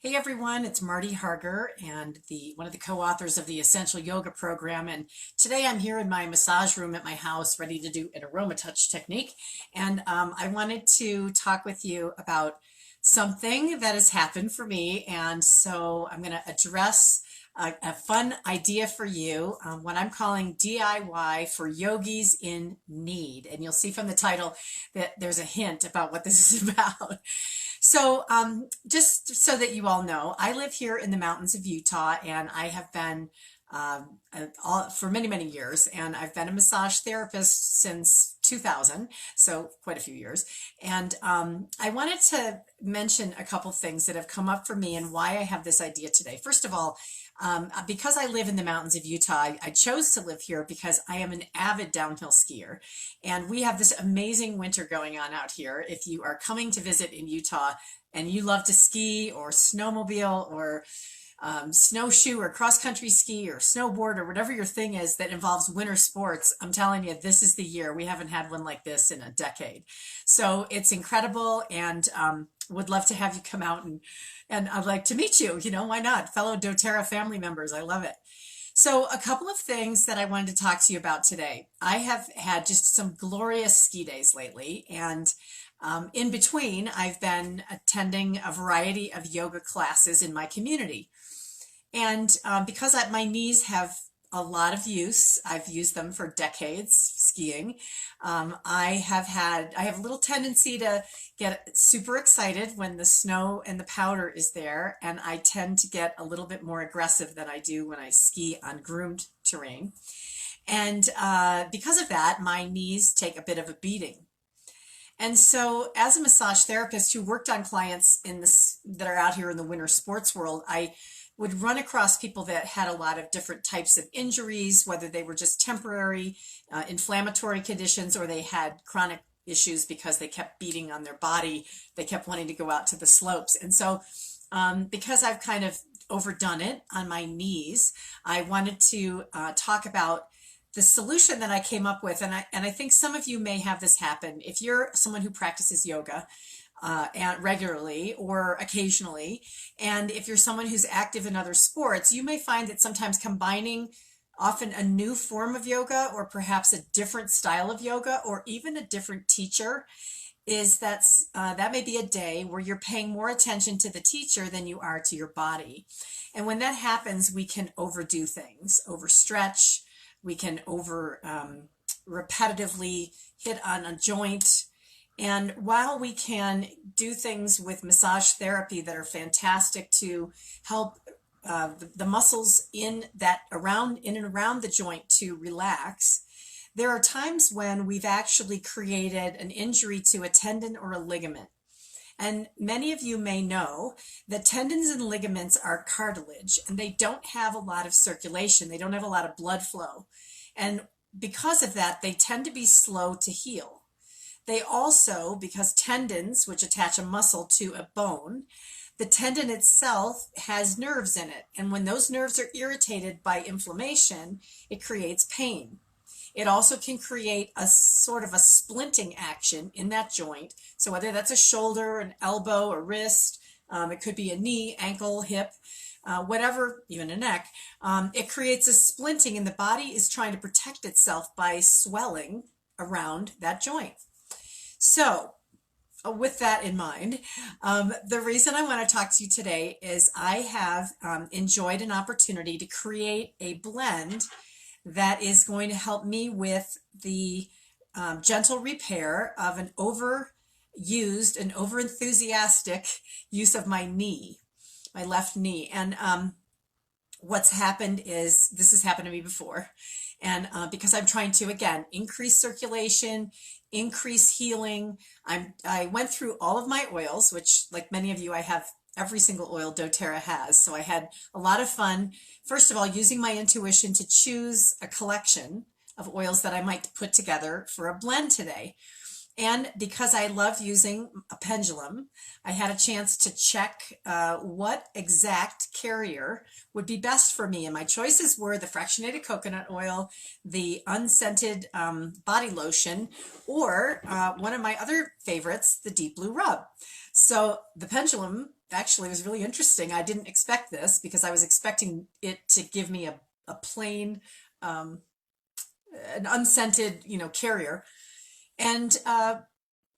Hey everyone, it's Marty Harger and one of the co-authors of the Essential Yoga program. And today I'm here in my massage room at my house, ready to do an aroma touch technique. And I wanted to talk with you about something that has happened for me. And so I'm going to address a fun idea for you, what I'm calling DIY for yogis in need. And you'll see from the title that there's a hint about what this is about. So, just so that you all know, I live here in the mountains of Utah, and I have been for many, many years, and I've been a massage therapist since 2000, so quite a few years. And I wanted to mention a couple things that have come up for me and why I have this idea today. First of all, because I live in the mountains of Utah, I chose to live here because I am an avid downhill skier. And we have this amazing winter going on out here. If you are coming to visit in Utah and you love to ski or snowmobile or snowshoe or cross-country ski or snowboard or whatever your thing is that involves winter sports, I'm telling you, this is the year. We haven't had one like this in a decade. So it's incredible, and would love to have you come out, and I'd like to meet you. Why not? Fellow doTERRA family members. I love it. So a couple of things that I wanted to talk to you about today. I have had just some glorious ski days lately, and in between, I've been attending a variety of yoga classes in my community. And because my knees have a lot of use, I've used them for decades skiing. I have a little tendency to get super excited when the snow and the powder is there, and I tend to get a little bit more aggressive than I do when I ski on groomed terrain. And because of that, my knees take a bit of a beating. And so, as a massage therapist who worked on clients that are out here in the winter sports world, I would run across people that had a lot of different types of injuries, whether they were just temporary inflammatory conditions or they had chronic issues because they kept beating on their body. They kept wanting to go out to the slopes. And so because I've kind of overdone it on my knees, I wanted to talk about the solution that I came up with. And I think some of you may have this happen. If you're someone who practices yoga, and regularly or occasionally. And if you're someone who's active in other sports, you may find that sometimes combining often a new form of yoga or perhaps a different style of yoga or even a different teacher that may be a day where you're paying more attention to the teacher than you are to your body. And when that happens, we can overdo things, overstretch, we can repetitively hit on a joint. And while we can do things with massage therapy that are fantastic to help the muscles in and around the joint to relax, there are times when we've actually created an injury to a tendon or a ligament. And many of you may know that tendons and ligaments are cartilage, and they don't have a lot of circulation. They don't have a lot of blood flow. And because of that, they tend to be slow to heal. They also, because tendons, which attach a muscle to a bone, the tendon itself has nerves in it. And when those nerves are irritated by inflammation, it creates pain. It also can create a sort of a splinting action in that joint. So whether that's a shoulder, an elbow, a wrist, it could be a knee, ankle, hip, whatever, even a neck, it creates a splinting, and the body is trying to protect itself by swelling around that joint. So, with that in mind, the reason I want to talk to you today is I have enjoyed an opportunity to create a blend that is going to help me with the gentle repair of an overused and overenthusiastic use of my knee, my left knee. And what's happened is, this has happened to me before. And because I'm trying to, again, increase circulation, increase healing, I went through all of my oils, which, like many of you, I have every single oil doTERRA has. So I had a lot of fun, first of all, using my intuition to choose a collection of oils that I might put together for a blend today. And because I love using a pendulum, I had a chance to check what exact carrier would be best for me. And my choices were the fractionated coconut oil, the unscented body lotion, or one of my other favorites, the deep blue rub. So the pendulum actually was really interesting. I didn't expect this because I was expecting it to give me a plain, um, an unscented, carrier. And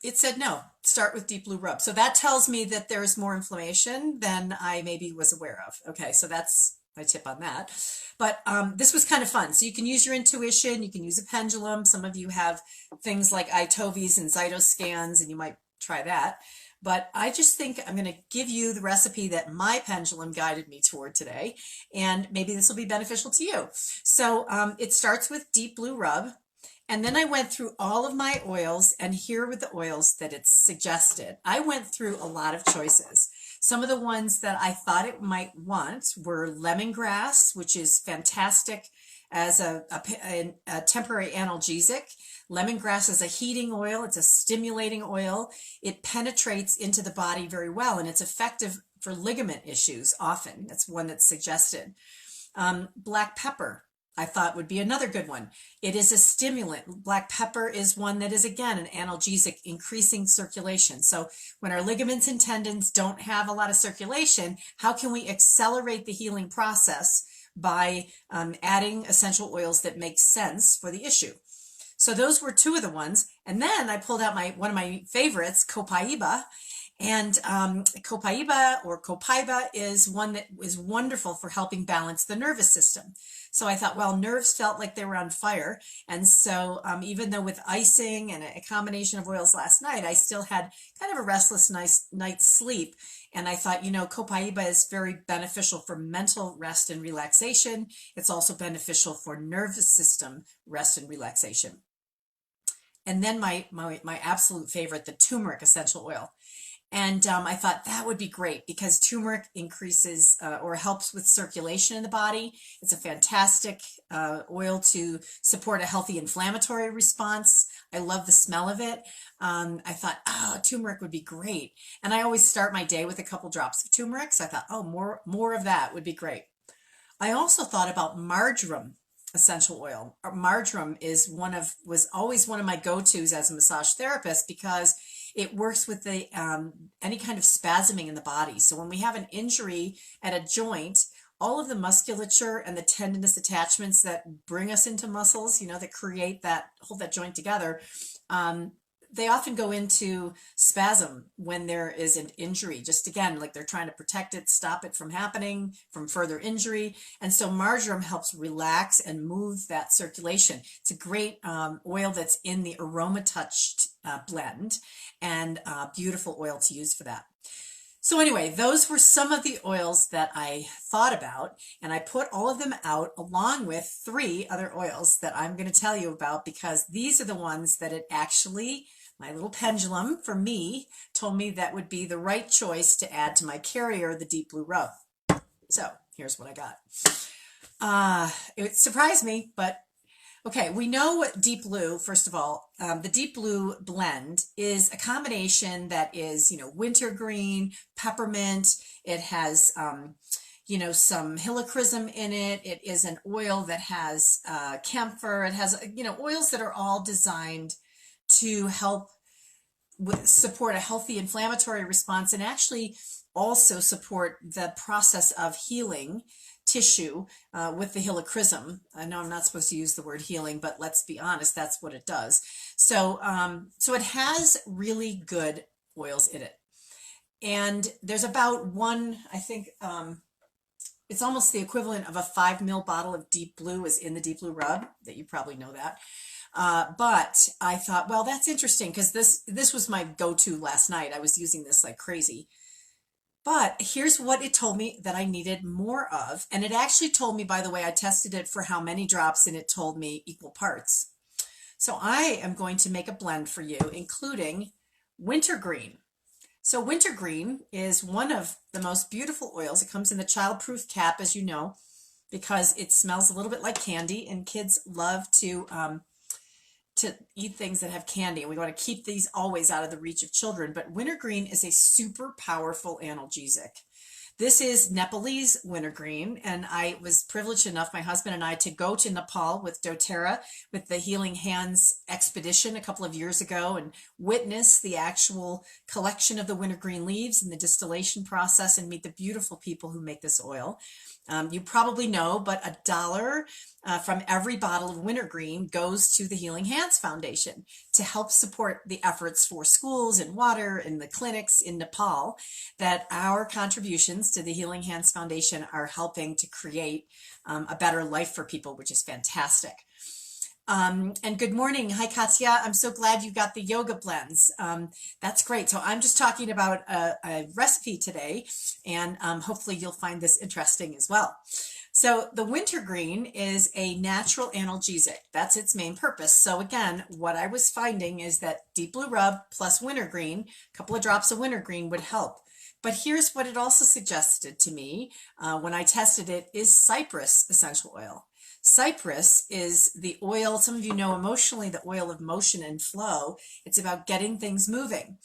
it said no, start with deep blue rub. So that tells me that there's more inflammation than I maybe was aware of. Okay, so that's my tip on that. But this was kind of fun. So you can use your intuition, you can use a pendulum. Some of you have things like iTovies and Zytoscans, and you might try that. But I just think I'm going to give you the recipe that my pendulum guided me toward today, and maybe this will be beneficial to you. So it starts with deep blue rub. And then I went through all of my oils, and here were the oils that it suggested. I went through a lot of choices. Some of the ones that I thought it might want were lemongrass, which is fantastic as a temporary analgesic. Lemongrass is a heating oil. It's a stimulating oil. It penetrates into the body very well, and it's effective for ligament issues often. That's one that's suggested. Black pepper, I thought would be another good one. It is a stimulant. Black pepper is one that is, again, an analgesic, increasing circulation. So when our ligaments and tendons don't have a lot of circulation, how can we accelerate the healing process by adding essential oils that make sense for the issue? So those were two of the ones. And then I pulled out one of my favorites, copaiba. And copaiba or copaiba is one that is wonderful for helping balance the nervous system. So I thought, well, nerves felt like they were on fire. And so even though with icing and a combination of oils last night, I still had kind of a restless night's sleep. And I thought, copaiba is very beneficial for mental rest and relaxation. It's also beneficial for nervous system rest and relaxation. And then my absolute favorite, the turmeric essential oil. And I thought that would be great because turmeric increases or helps with circulation in the body. It's a fantastic oil to support a healthy inflammatory response. I love the smell of it. I thought, oh, turmeric would be great. And I always start my day with a couple drops of turmeric. So I thought, oh, more of that would be great. I also thought about marjoram essential oil. Marjoram was always one of my go-tos as a massage therapist because it works with the any kind of spasming in the body. So when we have an injury at a joint, all of the musculature and the tendinous attachments that bring us into muscles, that hold that joint together, they often go into spasm when there is an injury. Just again, like they're trying to protect it, stop it from happening, from further injury. And so marjoram helps relax and move that circulation. It's a great oil that's in the Aroma Touched blend, and beautiful oil to use for that. So anyway, those were some of the oils that I thought about, and I put all of them out along with 3 other oils that I'm going to tell you about because these are the ones that it actually, my little pendulum for me, told me that would be the right choice to add to my carrier, the deep blue rub. So here's what I got. It surprised me, but okay, we know what deep blue, first of all, the deep blue blend is a combination that is, wintergreen, peppermint. It has, some helichrysum in it. It is an oil that has camphor. It has, oils that are all designed to help support a healthy inflammatory response and actually also support the process of healing tissue with the helichrysum. I know I'm not supposed to use the word healing, but let's be honest, that's what it does. So, so it has really good oils in it. And there's about one, I think, it's almost the equivalent of a 5 ml bottle of deep blue is in the deep blue rub, that you probably know that. But I thought, well, that's interesting because this was my go-to last night. I was using this like crazy. But here's what it told me that I needed more of. And it actually told me, by the way, I tested it for how many drops and it told me equal parts. So I am going to make a blend for you, including wintergreen. So wintergreen is one of the most beautiful oils. It comes in the childproof cap, as you know, because it smells a little bit like candy and kids love to eat things that have candy, and we want to keep these always out of the reach of children. But wintergreen is a super powerful analgesic. This is Nepalese wintergreen, and I was privileged enough, my husband and I, to go to Nepal with doTERRA with the Healing Hands expedition a couple of years ago and witness the actual collection of the wintergreen leaves and the distillation process and meet the beautiful people who make this oil. You probably know, but $1 from every bottle of wintergreen goes to the Healing Hands Foundation to help support the efforts for schools and water and the clinics in Nepal, that our contributions to the Healing Hands Foundation are helping to create a better life for people, which is fantastic. And good morning. Hi, Katya. I'm so glad you got the yoga blends. That's great. So I'm just talking about a recipe today, and hopefully you'll find this interesting as well. So the wintergreen is a natural analgesic. That's its main purpose. So again, what I was finding is that deep blue rub plus wintergreen, a couple of drops of wintergreen would help. But here's what it also suggested to me when I tested it is Cypress essential oil. Cypress is the oil, some of you know emotionally, the oil of motion and flow. It's about getting things moving.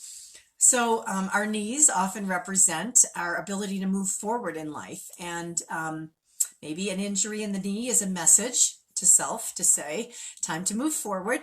So our knees often represent our ability to move forward in life. And maybe an injury in the knee is a message to self to say, time to move forward.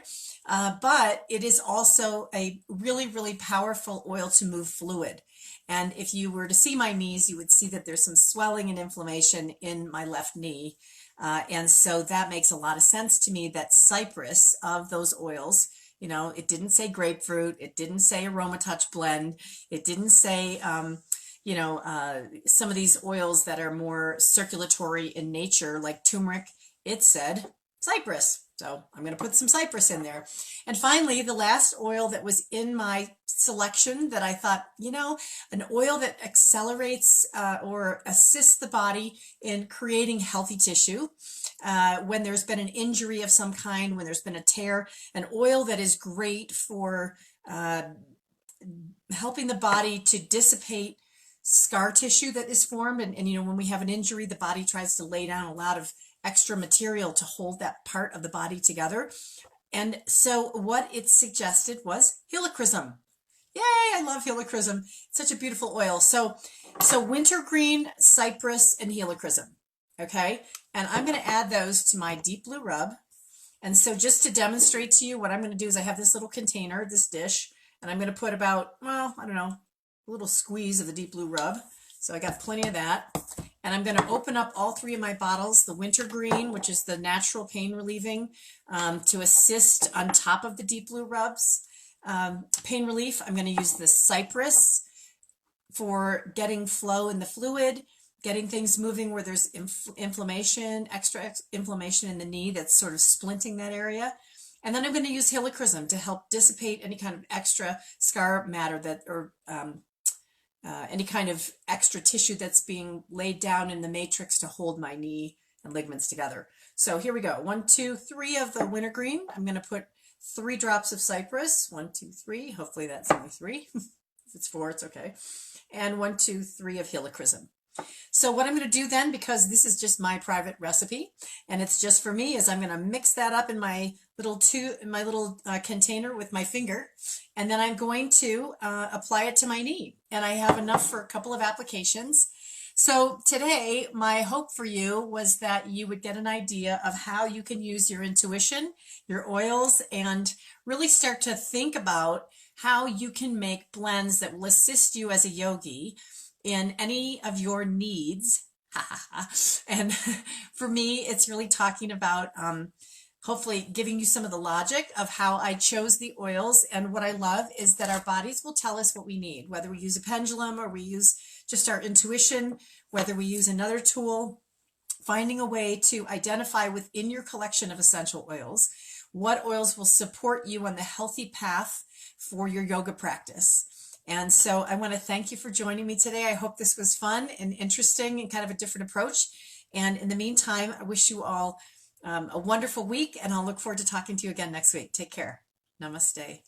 But it is also a really, really powerful oil to move fluid. And if you were to see my knees, you would see that there's some swelling and inflammation in my left knee. And so that makes a lot of sense to me that Cypress, of those oils, you know, it didn't say grapefruit, it didn't say AromaTouch blend, it didn't say, some of these oils that are more circulatory in nature, like turmeric, it said Cypress. So I'm going to put some Cypress in there. And finally, the last oil that was in my selection that I thought, you know, an oil that accelerates or assists the body in creating healthy tissue when there's been an injury of some kind, when there's been a tear, an oil that is great for helping the body to dissipate scar tissue that is formed. And, you know, when we have an injury, the body tries to lay down a lot of extra material to hold that part of the body together. And so what it suggested was helichrysum. Yay, I love helichrysum. It's such a beautiful oil. So wintergreen, cypress, and helichrysum. Okay, and I'm going to add those to my deep blue rub. And so just to demonstrate to you, what I'm going to do is I have this little container, this dish, and I'm going to put about, well, I don't know, a little squeeze of the deep blue rub. So I got plenty of that. And I'm going to open up all three of my bottles, the wintergreen, which is the natural pain relieving, to assist on top of the deep blue rubs. Pain relief, I'm going to use the cypress for getting flow in the fluid, getting things moving where there's inflammation, extra inflammation in the knee that's sort of splinting that area. And then I'm going to use helichrysum to help dissipate any kind of extra scar matter that, or any kind of extra tissue that's being laid down in the matrix to hold my knee and ligaments together. So here we go. 1, 2, 3 of the wintergreen. I'm going to put 3 drops of cypress. 1, 2, 3. Hopefully that's only 3. If it's 4, it's okay. And 1, 2, 3 of helichrysum. So what I'm going to do then, because this is just my private recipe and it's just for me, is I'm going to mix that up in my little container with my finger, and then I'm going to apply it to my knee, and I have enough for a couple of applications. So today, my hope for you was that you would get an idea of how you can use your intuition, your oils, and really start to think about how you can make blends that will assist you as a yogi in any of your needs. And for me, it's really talking about hopefully giving you some of the logic of how I chose the oils. And what I love is that our bodies will tell us what we need, whether we use a pendulum or we use just our intuition, whether we use another tool, finding a way to identify within your collection of essential oils what oils will support you on the healthy path for your yoga practice. And so I want to thank you for joining me today. I hope this was fun and interesting and kind of a different approach. And in the meantime, I wish you all a wonderful week, and I'll look forward to talking to you again next week. Take care. Namaste.